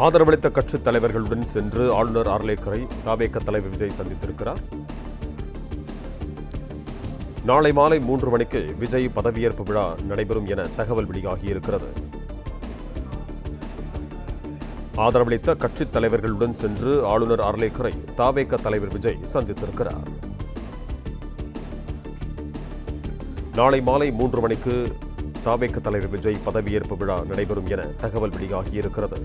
ஆதரவளித்த கட்சித் தலைவர்களுடன் சென்று ஆளுநர் ஆர்லேக்கரை தவேக தலைவர் விஜய் சந்தித்திருக்கிறார். நாளை மாலை 3 மணிக்கு விஜய் பதவியேற்பு விழா நடைபெறும் என தகவல் வெளியாகியிருக்கிறது. ஆதரவளித்த கட்சித் தலைவர்களுடன் சென்று ஆளுநர் ஆர்லேக்கரை தவேக தலைவர் விஜய் சந்தித்திருக்கிறார். நாளை மாலை 3 மணிக்கு தவேக தலைவர் விஜய் பதவியேற்பு விழா நடைபெறும் என தகவல் வெளியாகியிருக்கிறது.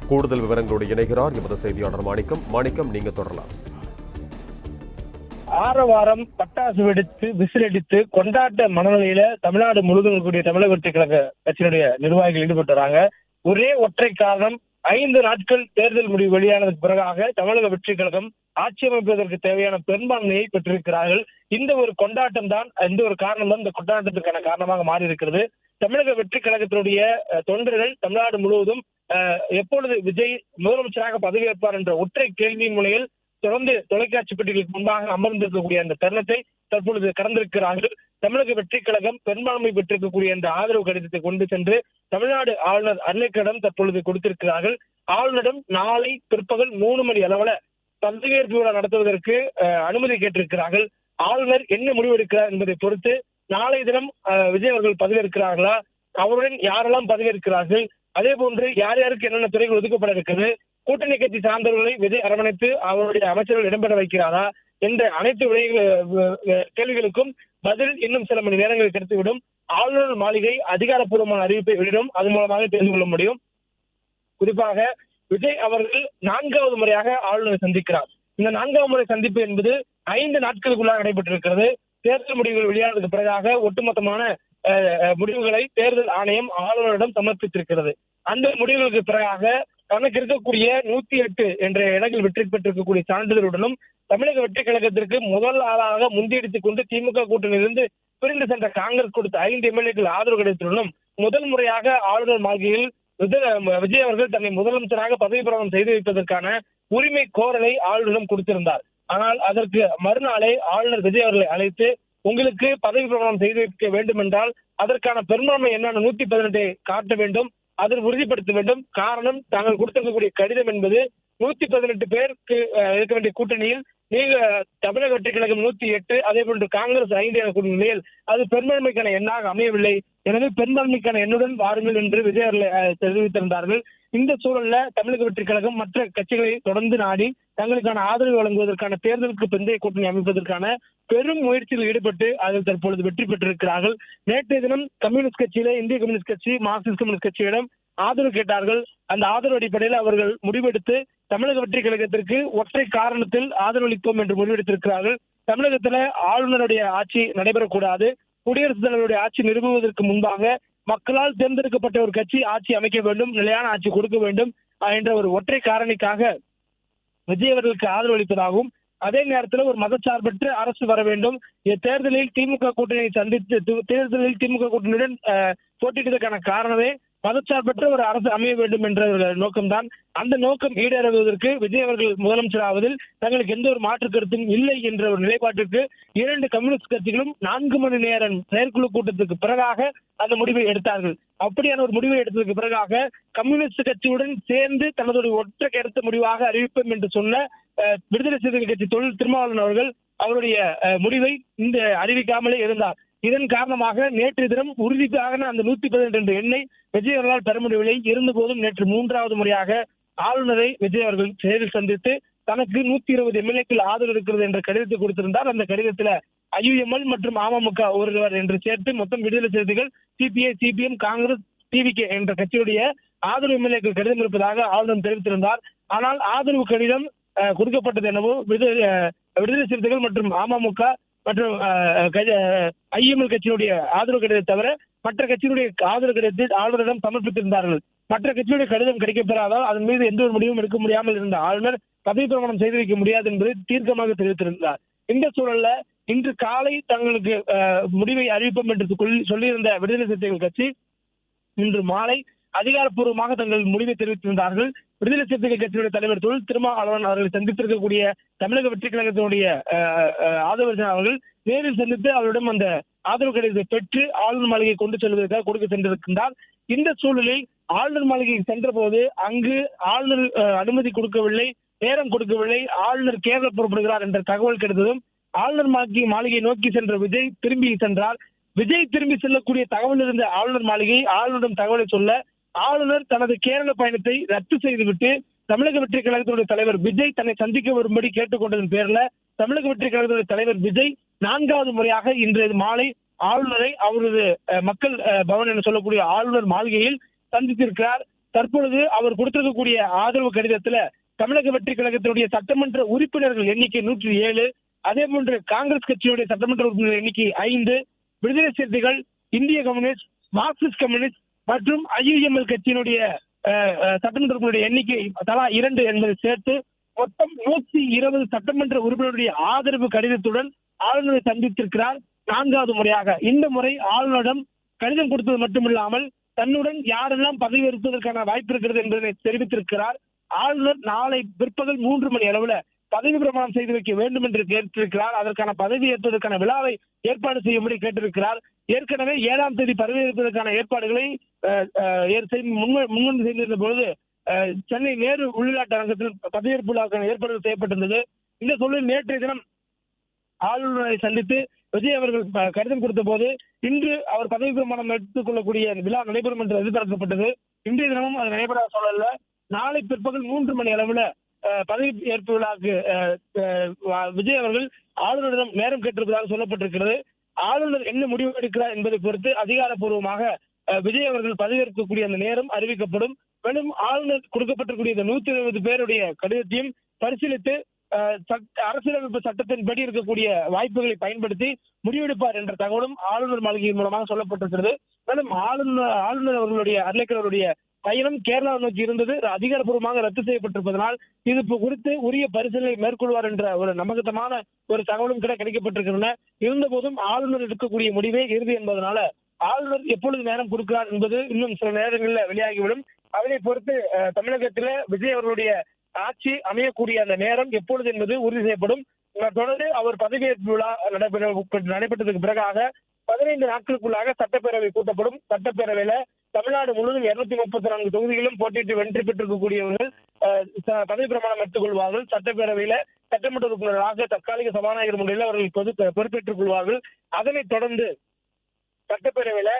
கூடுதல் விவரங்களோடு இணைகிறார் எமது செய்தியாளர் மாணிக்கம். நீங்க தொடரலாம். ஆரவாரம், பட்டாசு வெடித்து விசிலடித்து கொண்டாட்ட மனநிலையில தமிழ்நாடு முழுவதும் இருக்கக்கூடிய தமிழக வெற்றி கழக கட்சியினுடைய நிர்வாகிகள் ஈடுபட்டு வராங்க. ஒரே ஒற்றை காரணம், 5 நாட்கள் தேர்தல் முடிவு வெளியானதுக்கு பிறகாக தமிழக வெற்றி கழகம் ஆட்சி அமைப்பதற்கு தேவையான பெரும்பான்மையை பெற்றிருக்கிறார்கள். இந்த ஒரு கொண்டாட்டம் தான், இந்த ஒரு காரணம் தான் இந்த கொண்டாட்டத்திற்கான காரணமாக மாறி இருக்கிறது. தமிழக வெற்றி கழகத்தினுடைய தொண்டர்கள் தமிழ்நாடு முழுவதும் எப்பொழுது விஜய் முதலமைச்சராக பதவியேற்பார் என்ற ஒற்றை கேள்வியின் முனையில் தொடர்ந்து தொலைக்காட்சி பெட்டிகளுக்கு முன்பாக அமர்ந்திருக்கக்கூடிய அந்த தருணத்தை தற்பொழுது கடந்திருக்கிறார்கள். தமிழக வெற்றி கழகம் பெரும்பான்மை பெற்றிருக்கக்கூடிய அந்த ஆதரவு கடிதத்தை கொண்டு சென்று தமிழ்நாடு ஆளுநர் ஆர்லேக்கரிடம் தற்பொழுது கொடுத்திருக்கிறார்கள். ஆளுநரிடம் நாளை பிற்பகல் 3 மணி அளவுல பதவியேற்பு விழா நடத்துவதற்கு அனுமதி கேட்டிருக்கிறார்கள். ஆளுநர் என்ன முடிவெடுக்கிறார் என்பதை பொறுத்து நாளை தினம் விஜய் அவர்கள் பதவியேற்கிறார்களா, அவருடன் யாரெல்லாம் பதவியேற்கிறார்கள், அதே போன்று யார் யாருக்கு என்னென்ன துறைகள் ஒதுக்கப்பட இருக்கிறது, கூட்டணி கட்சி சார்ந்தவர்களை விஜய் அரவணைத்து அவருடைய அமைச்சர்கள் இடம்பெற வைக்கிறாரா என்ற அனைத்து கேள்விகளுக்கும் பதில் இன்னும் சில மணி நேரங்களில் கிடைத்துவிடும். ஆளுநர் மாளிகை அதிகாரப்பூர்வமான அறிவிப்பை வெளியிடும், அதன் மூலமாக தெரிந்து கொள்ள முடியும். குறிப்பாக விஜய் அவர்கள் 4வது முறையாக ஆளுநரை சந்திக்கிறார். இந்த 4வது முறை சந்திப்பு என்பது 5 நாட்களுக்குள்ளாக நடைபெற்றிருக்கிறது. தேர்தல் முடிவுகள் வெளியானதுக்கு பிறகாக ஒட்டுமொத்தமான முடிவுகளை தேர்தல் ஆணையம் ஆளுநரிடம் சமர்ப்பித்திருக்கிறது. அந்த முடிவுகளுக்கு பிறகாக தனக்கு இருக்கக்கூடிய 108 என்ற இடங்கள் வெற்றி பெற்றிருக்கக்கூடிய சான்றிதழுடனும் தமிழக வெற்றி கழகத்திற்கு முதல் ஆளாக முந்தியடித்துக் கொண்டு திமுக கூட்டணியிலிருந்து பிரிந்து சென்ற காங்கிரஸ் கொடுத்த 5 எம்எல்ஏக்கள் ஆதரவு கிடைத்துடனும் முதல் முறையாக ஆளுநர் மாளிகையில் விஜய் அவர்கள் தன்னை முதலமைச்சராக பதவி பிரமாணம் செய்து வைப்பதற்கான உரிமை கோரலை ஆளுநரிடம் கொடுத்திருந்தார். ஆனால் அதற்கு மறுநாளே ஆளுநர் விஜய் அவர்களை அழைத்து, உங்களுக்கு பதவி பிரமாணம் செய்து வைக்க வேண்டும் என்றால் அதற்கான பெரும்பான்மை என்னென்ன 118 காட்ட வேண்டும், அதை உறுதிப்படுத்த வேண்டும். காரணம், தாங்கள் கொடுத்திருக்கக்கூடிய கடிதம் என்பது 118 பேருக்கு இருக்க வேண்டிய கூட்டணியில் நீங்க தமிழக வெற்றி கழகம் 108, அதே போன்று காங்கிரஸ் 5 என கூடிய நிலையில் அது பெரும்பான்மைக்கான எண்ணாக அமையவில்லை. எனவே பெரும்பான்மைக்கான எண்ணுடன் வாருங்கள் என்று விஜய் அவர்களை தெரிவித்திருந்தார்கள். இந்த சூழல்ல தமிழக வெற்றி கழகம் மற்ற கட்சிகளை தொடர்ந்து நாடி தங்களுக்கான ஆதரவு வழங்குவதற்கான தேர்தலுக்கு பிந்தைய கூட்டணி அமைப்பதற்கான பெரும் முயற்சியில் ஈடுபட்டு அதில் தற்பொழுது வெற்றி பெற்றிருக்கிறார்கள். நேற்றைய தினம் கம்யூனிஸ்ட் கட்சியில இந்திய கம்யூனிஸ்ட் கட்சி, மார்க்சிஸ்ட் கம்யூனிஸ்ட் கட்சியிடம் ஆதரவு கேட்டார்கள். அந்த ஆதரவு அடிப்படையில் அவர்கள் முடிவெடுத்து தமிழக வெற்றி கழகத்திற்கு ஒற்றை காரணத்தில் ஆதரவளிப்போம் என்று முடிவெடுத்திருக்கிறார்கள். தமிழகத்துல ஆளுநருடைய ஆட்சி நடைபெறக்கூடாது, குடியரசுத் தலைவருடைய ஆட்சி நிறுவுவதற்கு முன்பாக மக்களால் தேர்ந்தெடுக்கப்பட்ட ஒரு கட்சி ஆட்சி அமைக்க வேண்டும், நிலையான ஆட்சி கொடுக்க வேண்டும் என்ற ஒரு ஒற்றை காரணிக்காக விஜய் அவர்களுக்கு ஆதரவு அளிப்பதாகவும், அதே நேரத்தில் ஒரு மதச்சார்பற்ற அரசு வர வேண்டும், தேர்தலில் திமுக கூட்டணியை சந்தித்து தேர்தலில் திமுக கூட்டணியுடன் போட்டியிட்டதற்கான காரணமே மதச்சார்பற்ற ஒரு அரசு அமைய வேண்டும் என்ற நோக்கம்தான். அந்த நோக்கம் ஈடேறுவதற்கு விஜய் அவர்கள் முதலமைச்சர் ஆவதில் தங்களுக்கு எந்த ஒரு மாற்று கருத்தும் இல்லை என்ற ஒரு நிலைப்பாட்டிற்கு 2 கம்யூனிஸ்ட் கட்சிகளும் 4 மணி நேரம் செயற்குழு கூட்டத்துக்கு பிறகாக அந்த முடிவை எடுத்தார்கள். அப்படியான ஒரு முடிவை எடுத்ததற்கு பிறகாக கம்யூனிஸ்ட் கட்சியுடன் சேர்ந்து தனது ஒற்றை கருத்து முடிவாக அறிவிப்போம் என்று சொன்ன விடுதலை சிறுத்தைகள் கட்சி தொழில் திருமாவளவன் அவர்கள் அவருடைய முடிவை இந்த அறிவிக்காமலே இருந்தார். இதன் காரணமாக நேற்று தினம் உறுதிக்காக அந்த 118 என்ற எண்ணை விஜய் அவர்களால் பெற முடியவில்லை. இருந்த போதும் நேற்று 3வது முறையாக ஆளுநரை விஜய் அவர்கள் நேரில் சந்தித்து தனக்கு 120 எம்எல்ஏக்கள் ஆதரவு இருக்கிறது என்ற கடிதத்தை கொடுத்திருந்தார். அந்த கடிதத்துல IUML மற்றும் அமமுக ஒருவர் என்று சேர்த்து மொத்தம் விடுதலை சிறுத்தைகள், CPI, CPM, காங்கிரஸ், TVK என்ற கட்சியுடைய ஆதரவு எம்எல்ஏக்கள் கடிதம் இருப்பதாக ஆளுநர் தெரிவித்திருந்தார். ஆனால் ஆதரவு கடிதம் கொடுக்கப்பட்டது எனவோ விடுதலை சிறுத்தைகள் மற்றும் அமமுக மற்றும் IUML கட்சியுடைய ஆதரவு கடிதத்தை தவிர மற்ற கட்சியினுடைய ஆதரவு கடிதத்தை ஆளுநரிடம் சமர்ப்பித்திருந்தார்கள். மற்ற கட்சியுடைய கடிதம் கிடைக்கப்பெறாதால் அதன் மீது எந்த ஒரு முடிவும் எடுக்க முடியாமல் இருந்த ஆளுநர் பதவி பிரமாணம் செய்து வைக்க முடியாது என்பதை தீர்க்கமாக தெரிவித்திருந்தார். இந்த சூழல்ல இன்று காலை தங்களுக்கு முடிவை அறிவிப்போம் என்று சொல்லியிருந்த விடுதலை சிறுத்தைகள் கட்சி இன்று மாலை அதிகாரப்பூர்வமாக தங்கள் முடிவை தெரிவித்திருந்தார்கள். விடுதலை சிறுத்தைகள் கட்சியுடைய தலைவர் தொழில் திருமாவளவன் அவர்களை சந்தித்திருக்கக்கூடிய தமிழக வெற்றி கழகத்தினுடைய ஆதரவு அவர்கள் நேரில் சந்தித்து அவரிடம் அந்த ஆதரவு கடிதத்தை பெற்று ஆளுநர் மாளிகை கொண்டு செல்வதற்காக கொடுக்க சென்றிருக்கின்றார். இந்த சூழலில் ஆளுநர் மாளிகைக்கு சென்ற போது அங்கு ஆளுநர் அனுமதி கொடுக்கவில்லை, நேரம் கொடுக்கவில்லை, ஆளுநர் கேரள புறப்படுகிறார் என்ற தகவல் கிடைத்ததும் ஆளுநர் மாளிகை நோக்கி சென்ற விஜய் திரும்பி சென்றார். விஜய் திரும்பி செல்லக்கூடிய தகவல் இருந்த ஆளுநர் மாளிகை ஆளுநரிடம் தகவலை சொல்ல ஆளுநர் தனது கேரள பயணத்தை ரத்து செய்துவிட்டு தமிழக வெற்றி கழகத்தினுடைய தலைவர் விஜய் தன்னை சந்திக்க வரும்படி கேட்டுக்கொண்டதன் பேர்ல தமிழக வெற்றி கழகத்தினுடைய தலைவர் விஜய் 4வது முறையாக இன்று மாலை ஆளுநரை அவரது மக்கள் பவன் என்று சொல்லக்கூடிய ஆளுநர் மாளிகையில் சந்தித்திருக்கிறார். தற்பொழுது அவர் கொடுத்திருக்கக்கூடிய ஆதரவு கடிதத்துல தமிழக வெற்றி கழகத்தினுடைய சட்டமன்ற உறுப்பினர்கள் எண்ணிக்கை 107, அதே போன்று காங்கிரஸ் கட்சியுடைய சட்டமன்ற உறுப்பினர் எண்ணிக்கை 5, விடுதலை சிறுத்தைகள், இந்திய கம்யூனிஸ்ட், மார்க்சிஸ்ட் கம்யூனிஸ்ட் மற்றும் IUML கட்சியினுடைய சட்டமன்ற உறுப்பினருடைய எண்ணிக்கை தலா 2 என்பதை சேர்த்து மொத்தம் 120 சட்டமன்ற உறுப்பினருடைய ஆதரவு கடிதத்துடன் ஆளுநரை சந்தித்திருக்கிறார் 4வது முறையாக. இந்த முறை ஆளுநரிடம் கடிதம் கொடுத்தது மட்டுமில்லாமல் தன்னுடன் யாரெல்லாம் பதவி ஏற்பதற்கான வாய்ப்பு இருக்கிறது என்பதை தெரிவித்திருக்கிறார். ஆளுநர் நாளை பிற்பகல் 3 மணி அளவுல பதவி பிரமாணம் செய்து வைக்க வேண்டும் என்று கேட்டிருக்கிறார். அதற்கான பதவி ஏற்பதற்கான விழாவை ஏற்பாடு செய்யும்படி கேட்டிருக்கிறார். ஏற்கனவே 7ஆம் தேதி பதவி ஏற்பதற்கான ஏற்பாடுகளை முன்வந்து செய்திருந்த பொழுது சென்னை நேரு உள்நாட்டு அரங்கத்தில் பதவியேற்பு விழாவுக்கான ஏற்பாடுகள் செய்யப்பட்டிருந்தது. இந்த சூழலில் நேற்றைய தினம் ஆளுநரை சந்தித்து விஜய் அவர்கள் கடிதம் கொடுத்த போது இன்று அவர் பதவி பிரமாணம் எடுத்துக் கொள்ளக்கூடிய விழா நடைபெறும் என்று எதிர்பார்க்கப்பட்டது. இன்றைய தினமும் அது நடைபெறாத சூழல்ல நாளை பிற்பகல் 3 மணி அளவுல பதவி ஏற்பு விழாவுக்கு விஜய் அவர்கள் ஆளுநரிடம் நேரம் கேட்டிருப்பதாக சொல்லப்பட்டிருக்கிறது. ஆளுநர் என்ன முடிவு எடுக்கிறார் என்பதை பொறுத்து அதிகாரப்பூர்வமாக விஜய் அவர்கள் பதவியேற்கக்கூடிய அந்த நேரம் அறிவிக்கப்படும். மேலும் ஆளுநர் கொடுக்கப்பட்டிருக்கூடிய இந்த 120 பேருடைய கடிதத்தையும் பரிசீலித்து அரசியலமைப்பு சட்டத்தின்படி இருக்கக்கூடிய வாய்ப்புகளை பயன்படுத்தி முடிவெடுப்பார் என்ற தகவலும் ஆளுநர் மாளிகையின் மூலமாக சொல்லப்பட்டிருக்கிறது. மேலும் ஆளுநர் அவர்களுடைய அர்லேக்கர் அவருடைய பயணம் கேரளாவை நோக்கி இருந்தது அதிகாரப்பூர்வமாக ரத்து செய்யப்பட்டிருப்பதனால் இது குறித்து உரிய பரிசீலனை மேற்கொள்வார் என்ற ஒரு நம்பகமான ஒரு தகவலும் கிடைக்கப்பட்டிருக்கின்றன. இருந்த போதும் ஆளுநர் எடுக்கக்கூடிய முடிவே இறுதி என்பதனால ஆளுநர் எப்பொழுது நேரம் கொடுக்கிறார் என்பது இன்னும் சில நேரங்களில் வெளியாகிவிடும். அதனை பொறுத்து தமிழகத்தில் விஜய் அவர்களுடைய ஆட்சி அமையக்கூடிய அந்த நேரம் எப்பொழுது என்பது உறுதி செய்யப்படும். தொடர்ந்து அவர் பதவியேற்பு விழா நடைபெற்றதுக்கு பிறகாக 15 நாட்களுக்குள்ளாக சட்டப்பேரவை கூட்டப்படும். சட்டப்பேரவையில தமிழ்நாடு முழுவதும் 234 தொகுதிகளும் போட்டியிட்டு வெற்றி பெற்றிருக்கக்கூடியவர்கள் பதவி பிரமாணம் எடுத்துக் கொள்வார்கள். சட்டப்பேரவையில சட்டமன்ற உறுப்பினராக தற்காலிக சபாநாயகர் முறையில் அவர்கள் பொறுப்பேற்றுக் கொள்வார்கள். அதனைத் தொடர்ந்து சட்டப்பேரவையில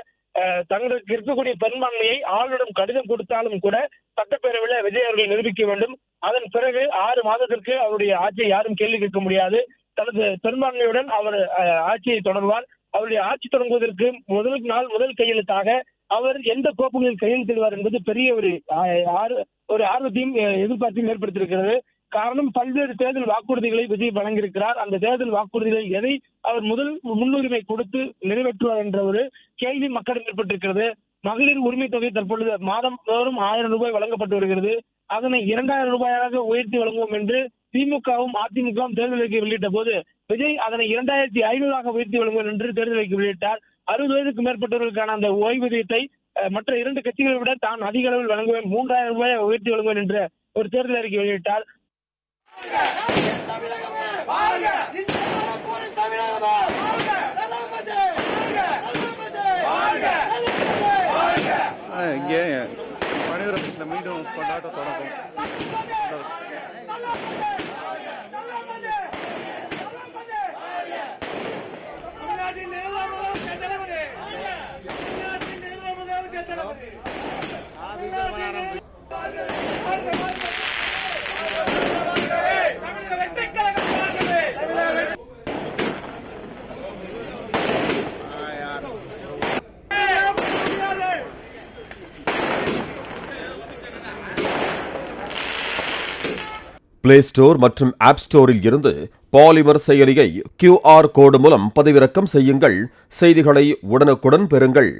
தங்களுக்கு இருக்கக்கூடிய பெரும்பான்மையை ஆளுநரிடம் கடிதம் கொடுத்தாலும் கூட சட்டப்பேரவையில விஜய் அவர்கள் நிரூபிக்க வேண்டும். அதன் பிறகு 6 மாதத்திற்கு அவருடைய ஆட்சியை யாரும் கேள்வி கேட்க முடியாது. தனது பெரும்பான்மையுடன் அவர் ஆட்சியை தொடர்வார். அவருடைய ஆட்சி தொடங்குவதற்கு முதல் கையெழுத்தாக அவர் எந்த கோப்புகளில் கையெழுத்திடுவார் என்பது பெரிய ஒரு ஆர்வத்தையும் எதிர்பார்த்தையும் ஏற்படுத்தியிருக்கிறது. காரணம் பல்வேறு தேர்தல் வாக்குறுதிகளை விஜய் வழங்கியிருக்கிறார். அந்த தேர்தல் வாக்குறுதிகளை எதை அவர் முன்னுரிமை கொடுத்து நிறைவேற்றுவார் என்ற ஒரு கேள்வி மக்களிடம் ஏற்பட்டிருக்கிறது. மகளிர் உரிமை தொகை தற்பொழுது மாதம் தோறும் 1000 ரூபாய் வழங்கப்பட்டு வருகிறது. அதனை 2000 ரூபாயாக உயர்த்தி வழங்குவோம் என்று திமுகவும் அதிமுகவும் தேர்தல் அறிக்கை வெளியிட்ட போது விஜய் அதனை 2500 உயர்த்தி வழங்குவோம் என்று தேர்தல் அறிக்கை வெளியிட்டார். 60 வயதுக்கு மேற்பட்டவர்களுக்கான அந்த ஓய்வூதியத்தை மற்ற 2 கட்சிகளை விட தான் அதிக அளவில் வழங்குவேன், 3000 ரூபாயை உயர்த்தி வழங்குவேன் என்ற ஒரு தேர்தல் அறிக்கை வெளியிட்டார். இங்கே மனிதர்கள் மீண்டும் கொண்டாட்ட தொடங்கும். பிளே ஸ்டோர் மற்றும் ஆப் ஸ்டோரில் இருந்து பாலிமர் செயலியை QR கோடு மூலம் பதிவிறக்கம் செய்யுங்கள். செய்திகளை உடனுக்குடன் பெறுங்கள்.